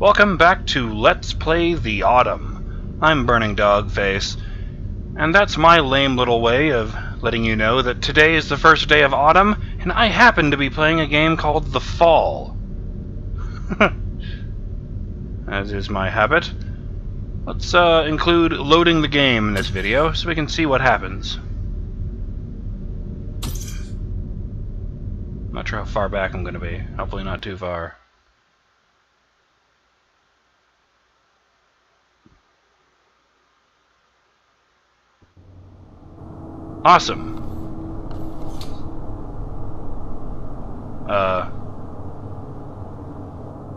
Welcome back to Let's Play the Autumn. I'm BurningDogFace, and that's my lame little way of letting you know that today is the first day of autumn, and I happen to be playing a game called The Fall. As is my habit. Let's include loading the game in this video so we can see what happens. I'm not sure how far back I'm going to be. Hopefully not too far. Awesome.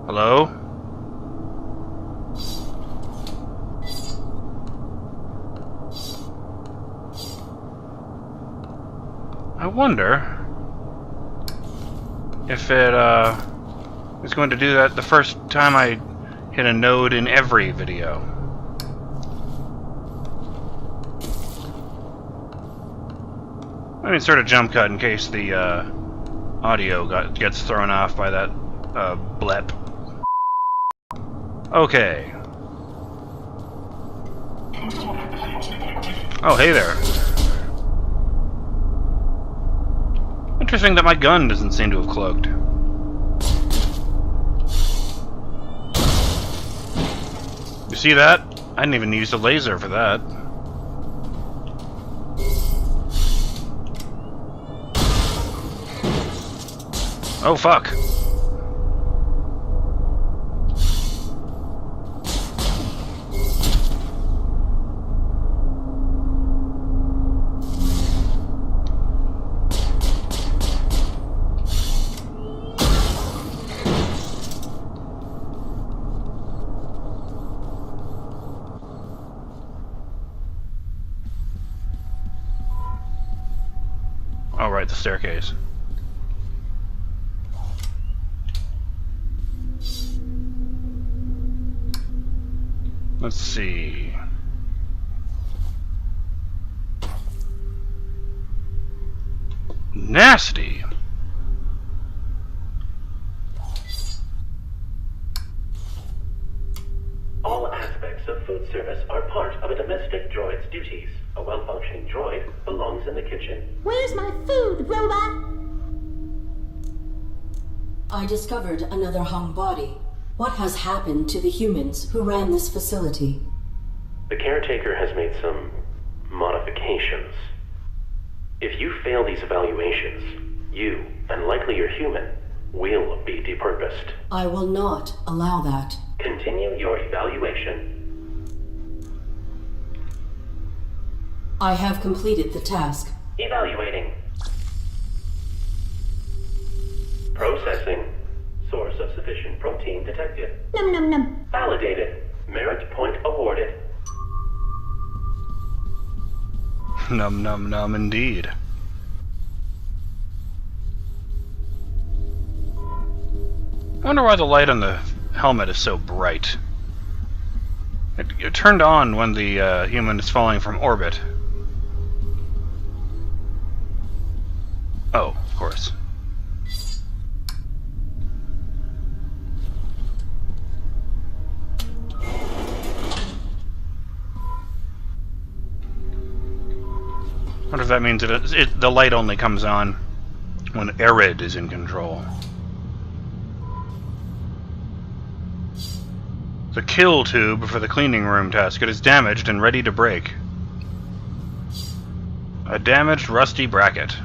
Hello? I wonder if it, is going to do that the first time I hit a node in every video. Let me insert a jump cut in case the audio gets thrown off by that blep. Okay. Oh, hey there. Interesting that my gun doesn't seem to have cloaked. You see that? I didn't even use a laser for that. Oh, fuck. Oh, right, the staircase. Let's see. Nasty. All aspects of food service are part of a domestic droid's duties. A well-functioning droid belongs in the kitchen. Where's my food, robot? I discovered another hung body. What has happened to the humans who ran this facility? The caretaker has made some modifications. If you fail these evaluations, you, and likely your human, will be depurposed. I will not allow that. Continue your evaluation. I have completed the task. Evaluating. Processing. Source of sufficient protein detected. Num num num. Validated. Merit point awarded. Num num num indeed. I wonder why the light on the helmet is so bright. It turned on when the human is falling from orbit. Oh, of course. I wonder if that means that the light only comes on when ARID is in control. The kill tube for the cleaning room task. It is damaged and ready to break. A damaged rusty bracket.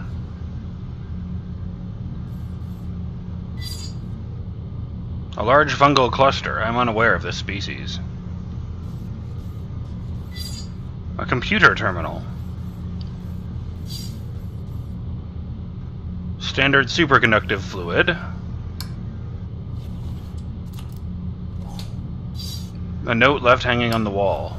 A large fungal cluster. I'm unaware of this species. A computer terminal. Standard superconductive fluid. A note left hanging on the wall.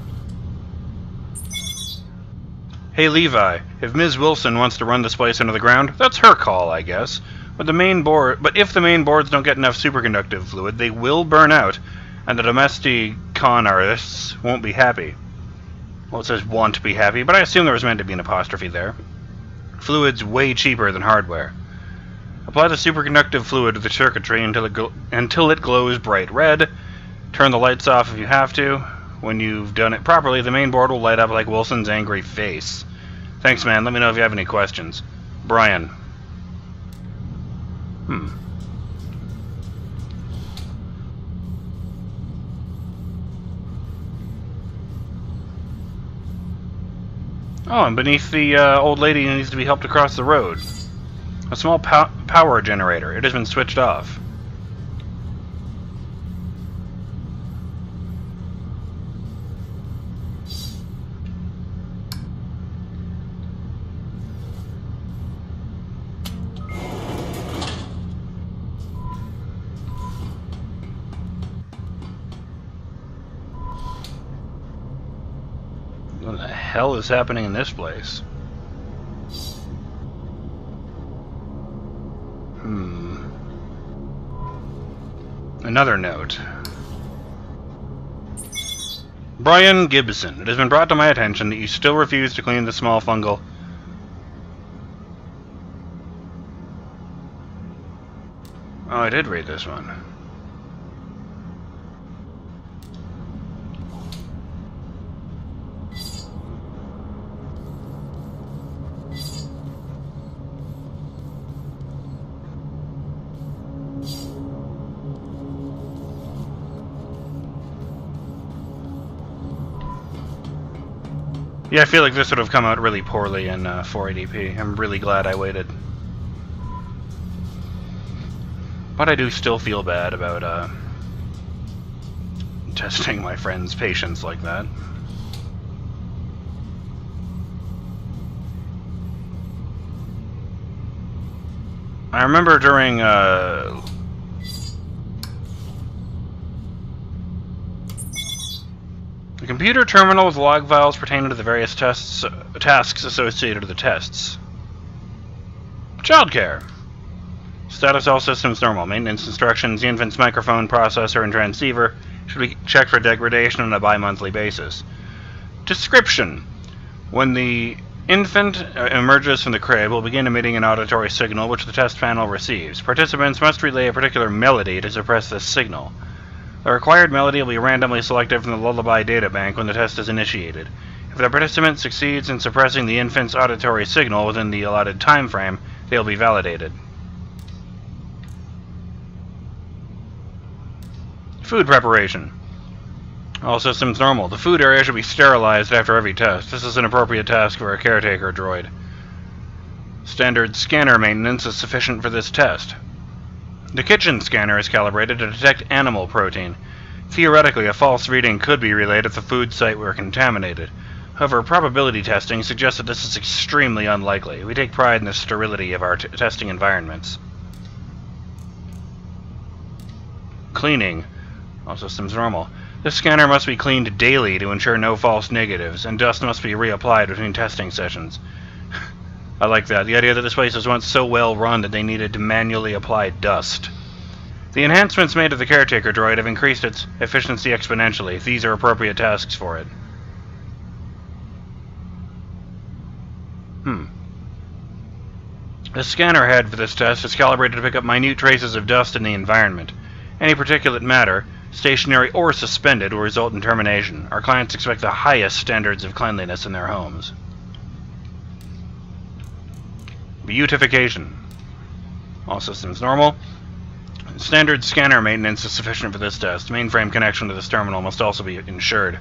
Hey Levi, if Ms. Wilson wants to run this place into the ground, that's her call, I guess. But if the main boards don't get enough superconductive fluid, they will burn out, and the domestic con artists won't be happy. Well, it says want be happy, but I assume there was meant to be an apostrophe there. Fluid's way cheaper than hardware. Apply the superconductive fluid to the circuitry until it glows bright red. Turn the lights off if you have to. When you've done it properly, the main board will light up like Wilson's angry face. Thanks, man. Let me know if you have any questions. Brian. Oh, and beneath the old lady who needs to be helped across the road. A small power generator. It has been switched off. What the hell is happening in this place? Another note. Brian Gibson, it has been brought to my attention that you still refuse to clean the small fungal... Oh, I did read this one. Yeah, I feel like this would have come out really poorly in 480p. I'm really glad I waited. But I do still feel bad about testing my friend's patience like that. I remember during the computer terminal with log files pertaining to the various tasks associated with the tests. Childcare. Status all systems normal. Maintenance instructions, the infant's microphone, processor, and transceiver should be checked for degradation on a bi-monthly basis. Description. When the infant emerges from the crib, will begin emitting an auditory signal which the test panel receives. Participants must relay a particular melody to suppress this signal. The required melody will be randomly selected from the lullaby databank when the test is initiated. If the participant succeeds in suppressing the infant's auditory signal within the allotted time frame, they will be validated. Food preparation. All systems normal. The food area should be sterilized after every test. This is an appropriate task for a caretaker droid. Standard scanner maintenance is sufficient for this test. The kitchen scanner is calibrated to detect animal protein. Theoretically, a false reading could be relayed if the food site were contaminated. However, probability testing suggests that this is extremely unlikely. We take pride in the sterility of our testing environments. Cleaning. All systems normal. This scanner must be cleaned daily to ensure no false negatives, and dust must be reapplied between testing sessions. I like that. The idea that this place was once so well run that they needed to manually apply dust. The enhancements made to the caretaker droid have increased its efficiency exponentially. These are appropriate tasks for it. The scanner head for this test is calibrated to pick up minute traces of dust in the environment. Any particulate matter, stationary or suspended, will result in termination. Our clients expect the highest standards of cleanliness in their homes. Beautification. All systems normal. Standard scanner maintenance is sufficient for this test. Mainframe connection to this terminal must also be ensured.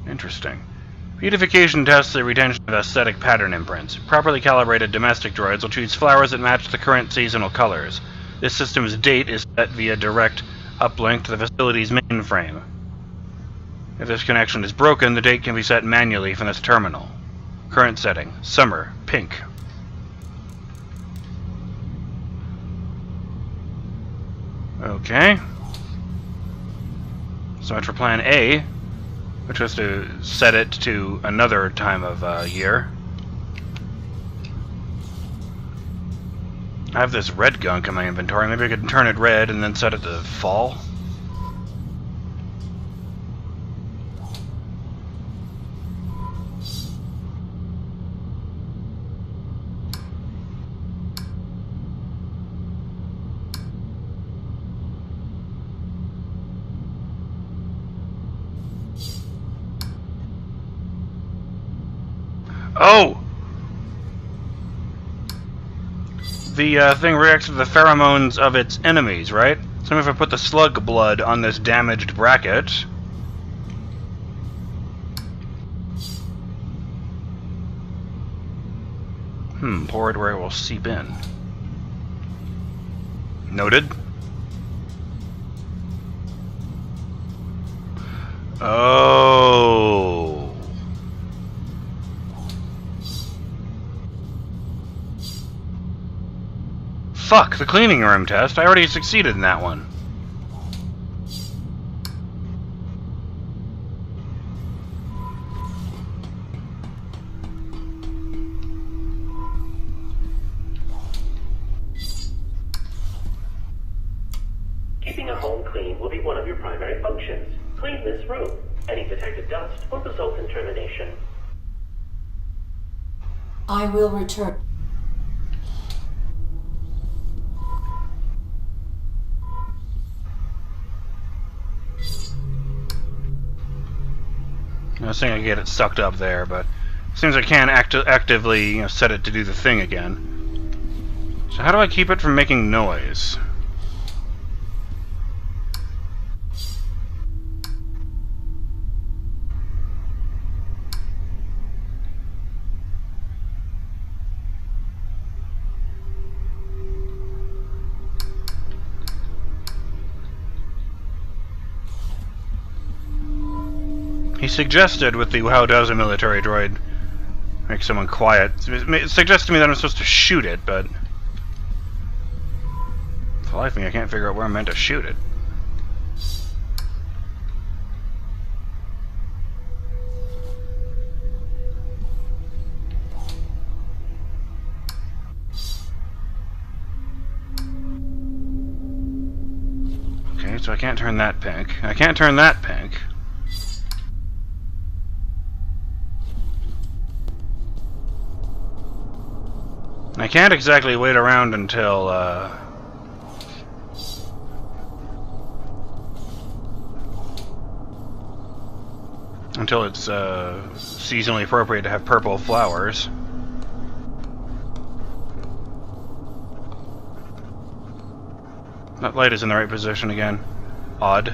Interesting. Beautification tests the retention of aesthetic pattern imprints. Properly calibrated domestic droids will choose flowers that match the current seasonal colors. This system's date is set via direct uplink to the facility's mainframe. If this connection is broken, the date can be set manually from this terminal. Current setting: summer, pink. Okay. So much for plan A, which was to set it to another time of year. I have this red gunk in my inventory. Maybe I could turn it red and then set it to fall. Oh! The thing reacts to the pheromones of its enemies, right? So if I put the slug blood on this damaged bracket... pour it where it will seep in. Noted. Oh. Fuck, the cleaning room test. I already succeeded in that one. Keeping a home clean will be one of your primary functions. Clean this room. Any detected dust will result in termination. I will return. I was saying I get it sucked up there, but it seems I can't actively set it to do the thing again. So how do I keep it from making noise? He suggested with the how does a military droid make someone quiet. It suggests to me that I'm supposed to shoot it, but for the life of me I can't figure out where I'm meant to shoot it. Okay, so I can't turn that pink. I can't turn that pink. I can't exactly wait around until, until it's, seasonally appropriate to have purple flowers. That light is in the right position again. Odd.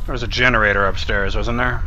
There was a generator upstairs, wasn't there?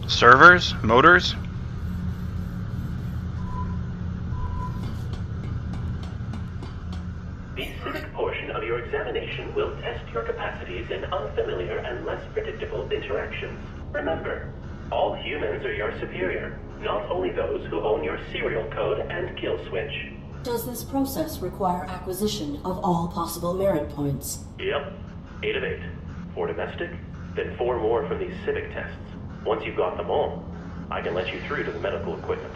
Servers? Motors? The civic portion of your examination will test your capacities in unfamiliar and less predictable interactions. Remember, all humans are your superior, not only those who own your serial code and kill switch. Does this process require acquisition of all possible merit points? Yep. 8 of 8. 4 domestic, then 4 more from these civic tests. Once you've got them all, I can let you through to the medical equipment.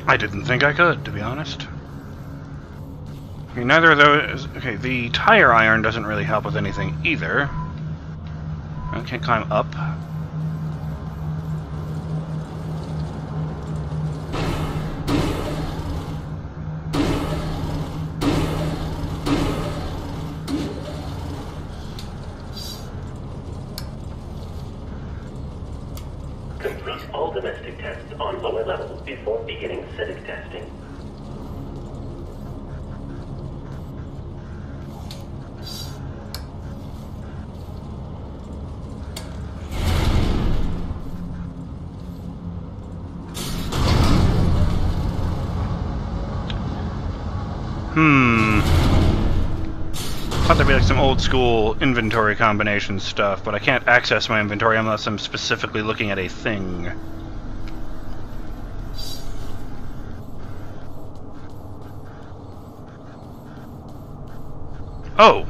I didn't think I could, to be honest. Okay, neither of those... Okay, the tire iron doesn't really help with anything either. I can't climb up. Complete all domestic tests on lower levels before beginning civic testing. Thought there'd be like some old school inventory combination stuff, but I can't access my inventory unless I'm specifically looking at a thing. Oh!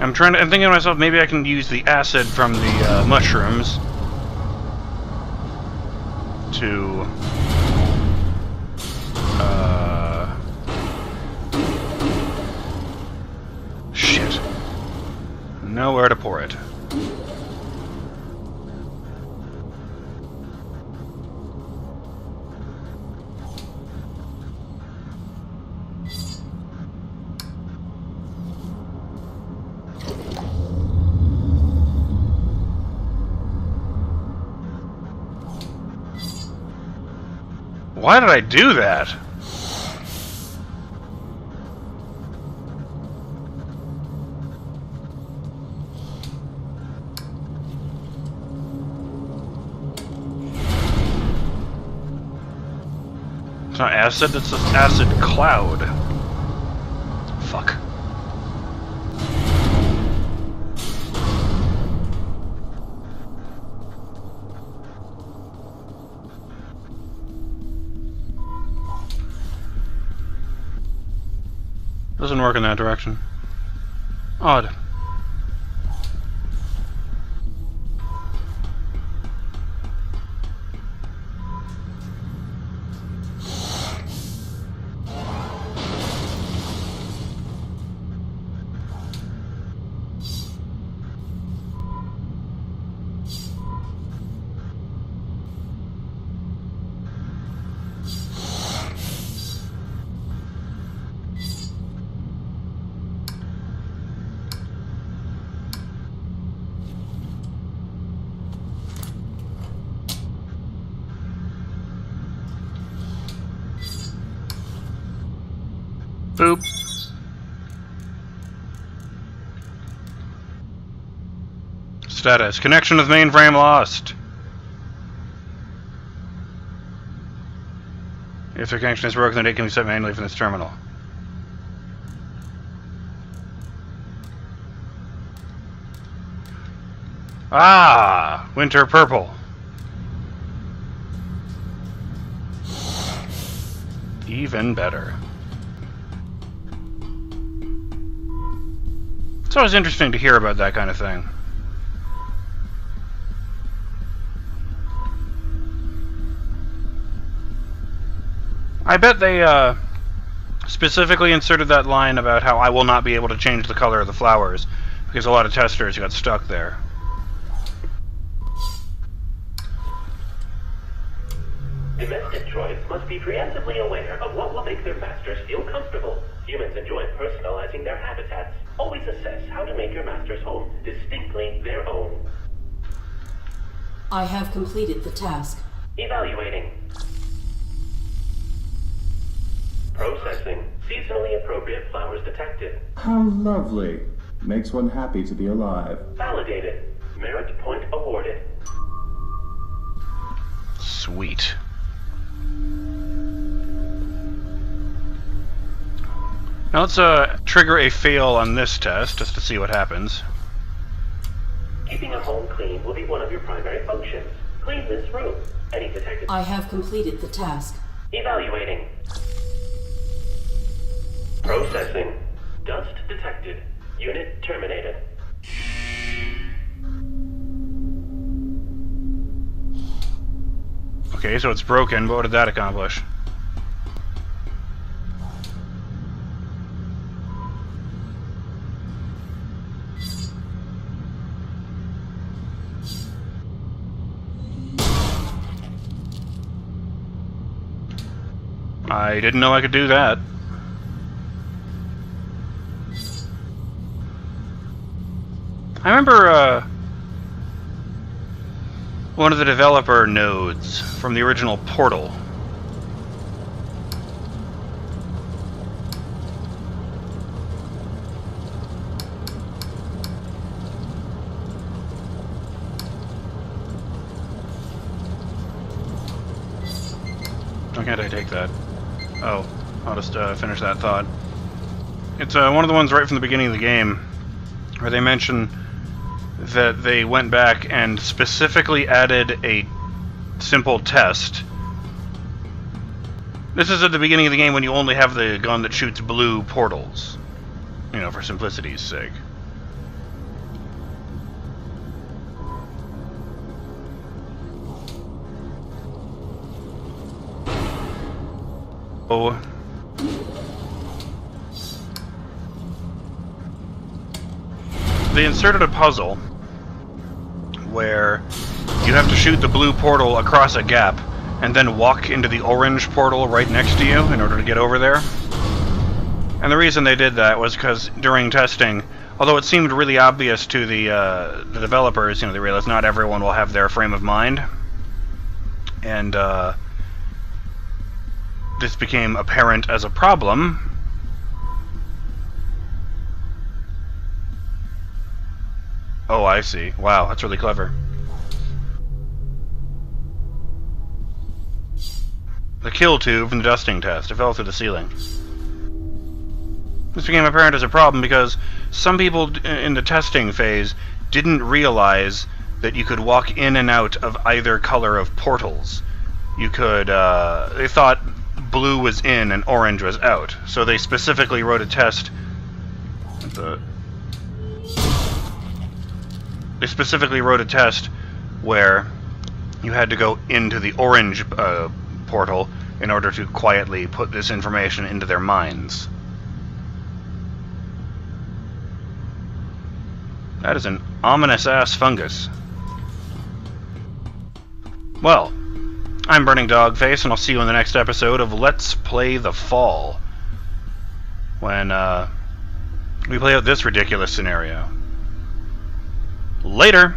I'm thinking to myself, maybe I can use the acid from the mushrooms to shit. Nowhere to pour it. Why did I do that? It's not acid, it's just acid cloud. Fuck. Doesn't work in that direction. Odd. Boop. Status. Connection with mainframe lost. If the connection is broken, then it can be set manually from this terminal. Ah! Winter purple. Even better. It's always interesting to hear about that kind of thing. I bet they specifically inserted that line about how I will not be able to change the color of the flowers because a lot of testers got stuck there. Domestic droids must be preemptively aware of what will make their masters feel comfortable. Humans enjoy personalizing their habitats. Always assess how to make your master's home distinctly their own. I have completed the task. Evaluating. Processing. Seasonally appropriate flowers detected. How lovely. Makes one happy to be alive. Validated. Merit point awarded. Sweet. Now let's trigger a fail on this test, just to see what happens. Keeping a home clean will be one of your primary functions. Clean this room. Any detected... I have completed the task. Evaluating. Processing. Dust detected. Unit terminated. Okay, so it's broken, but what did that accomplish? I didn't know I could do that. I remember one of the developer nodes from the original Portal. Why can't I take that? Oh, I'll just finish that thought. It's one of the ones right from the beginning of the game where they mention that they went back and specifically added a simple test. This is at the beginning of the game when you only have the gun that shoots blue portals. You know, for simplicity's sake. Oh. They inserted a puzzle where you have to shoot the blue portal across a gap and then walk into the orange portal right next to you in order to get over there. And the reason they did that was because during testing, although it seemed really obvious to the developers, you know, they realized not everyone will have their frame of mind. And this became apparent as a problem. Oh, I see. Wow, that's really clever. The kill tube from the dusting test. It fell through the ceiling. This became apparent as a problem because some people in the testing phase didn't realize that you could walk in and out of either color of portals. You could, they thought blue was in and orange was out. So they specifically wrote a test. They specifically wrote a test where you had to go into the orange portal in order to quietly put this information into their minds. That is an ominous-ass fungus. Well, I'm BurningDogFace, and I'll see you in the next episode of Let's Play The Fall, when we play out this ridiculous scenario. Later!